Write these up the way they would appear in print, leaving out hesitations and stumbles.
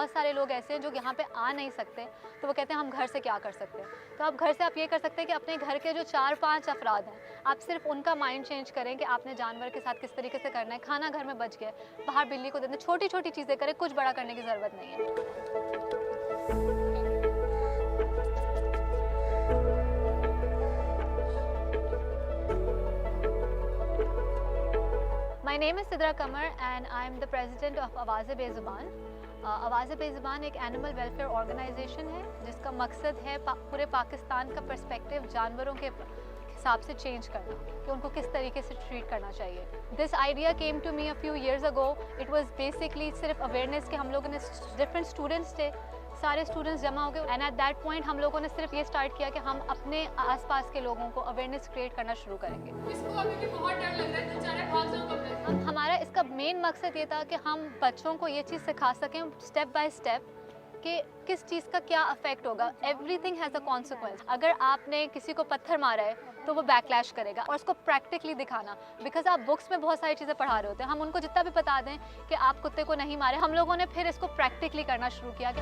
बहुत सारे लोग ऐसे हैं जो यहाँ पे आ नहीं सकते, तो वो कहते हैं हम घर से क्या कर सकते हैं। तो आप घर से आप ये कर सकते हैं कि अपने घर के जो 4-5 अफराद हैं, आप सिर्फ उनका माइंड चेंज करें कि आपने जानवर के साथ किस तरीके से करना है। खाना घर में बच गया, बाहर बिल्ली को दे दें, छोटी-छोटी चीज़ें करें, कुछ बड़ा करने की ज़रूरत नहीं है। My name is Sidra Kamar and I am the president of आवाज़-ए-बेज़ुबान। आवाज़-ए-बेज़ुबान एक एनिमल वेलफेयर ऑर्गेनाइजेशन है जिसका मकसद है पूरे पाकिस्तान का पर्सपेक्टिव जानवरों के हिसाब से चेंज करना कि उनको किस तरीके से ट्रीट करना चाहिए। This idea came to me a few years ago. It was basically सिर्फ अवेयरनेस के हम लोगों ने डिफरेंट स्टूडेंट्स थे, सारे स्टूडेंट्स जमा हो गए एंड एट दैट पॉइंट हम लोगों ने सिर्फ ये स्टार्ट किया कि हम अपने आसपास के लोगों को अवेयरनेस क्रिएट करना शुरू करेंगे। इसको अभी भी बहुत डर लग रहा है, बेचारे भाग जाओ कमरे से। हमारा इसका मेन मकसद ये था कि हम बच्चों को ये चीज़ सिखा सकें स्टेप बाय स्टेप कि किस चीज़ का क्या अफेक्ट होगा। Everything has a consequence. अगर आपने किसी को पत्थर मारा है तो वो बैकलैश करेगा, और उसको प्रैक्टिकली दिखाना, बिकॉज आप बुक्स में बहुत सारी चीज़ें पढ़ा रहे होते हैं। हम उनको जितना भी बता दें कि आप कुत्ते को नहीं मारे, हम लोगों ने फिर इसको प्रैक्टिकली करना शुरू किया कि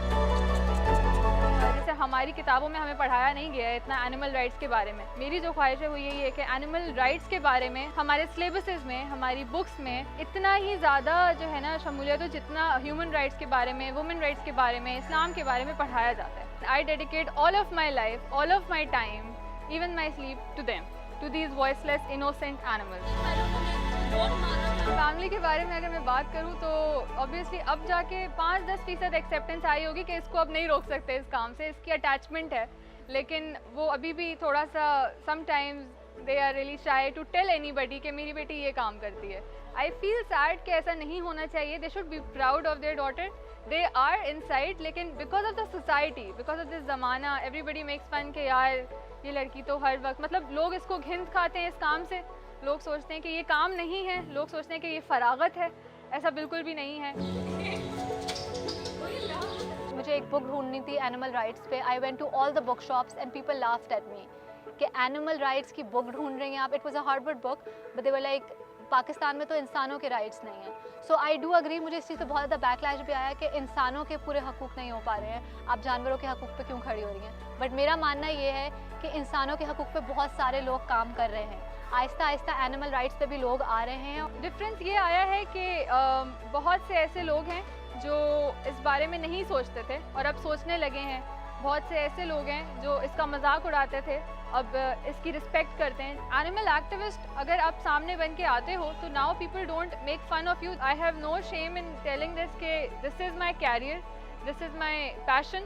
जैसे हमारी किताबों में हमें पढ़ाया नहीं गया है इतना एनिमल राइट्स के बारे में। मेरी जो ख्वाहिश है वो यही है कि एनिमल राइट्स के बारे में हमारे सिलेबसेस में, हमारी बुक्स में इतना ही ज़्यादा जो है ना शमूलियत हो जितना ह्यूमन राइट्स के बारे में, वुमेन राइट्स के बारे में, इस्लाम के बारे में पढ़ाया जाता है। I dedicate all of my life, all of my time, even my sleep to them, to these voiceless innocent animals. Family के बारे में अगर मैं बात करूं तो ऑब्वियसली अब जाके 5-10% एक्सेप्टेंस आई होगी कि इसको अब नहीं रोक सकते इस काम से, इसकी अटैचमेंट है, लेकिन वो अभी भी थोड़ा सा sometimes they are really shy to tell anybody कि मेरी बेटी ये काम करती है। आई फील सैड कि ऐसा नहीं होना चाहिए। They should be proud of their daughter, they are inside, लेकिन because of the society, because of this ज़माना, एवरीबडी मेक्स फन कि यार ये लड़की तो हर वक्त, मतलब लोग इसको घिन खाते हैं इस काम से। लोग सोचते हैं कि ये काम नहीं है, लोग सोचते हैं कि ये फरागत है। ऐसा बिल्कुल भी नहीं है। मुझे एक बुक ढूंढनी थी एनिमल राइट्स पे। I went to all the book shops and people laughed at me कि एनिमल राइट्स की बुक ढूंढ रही हैं आप। It was a Harvard book but they were like Pakistan में तो इंसानों के राइट्स नहीं हैं। सो आई डू अग्री, मुझे इस चीज़ पे बहुत ज़्यादा बैकलैश भी आया कि इंसानों के पूरे हकूक़ नहीं हो पा रहे हैं, आप जानवरों के हकूक़ पे क्यों खड़ी हो रही हैं। बट मेरा मानना ये है कि इंसानों के हकूक़ पे बहुत सारे लोग काम कर रहे हैं, आहिस्ता आहिस्ता एनिमल राइट्स पे भी लोग आ रहे हैं। डिफरेंस ये आया है कि बहुत से ऐसे लोग हैं जो इस बारे में नहीं सोचते थे और अब सोचने लगे हैं। बहुत से ऐसे लोग हैं जो इसका मजाक उड़ाते थे, अब इसकी रिस्पेक्ट करते हैं। एनिमल एक्टिविस्ट अगर आप सामने बन के आते हो तो now people don't make fun of you. I have no shame in telling this के this is my career, this is my passion.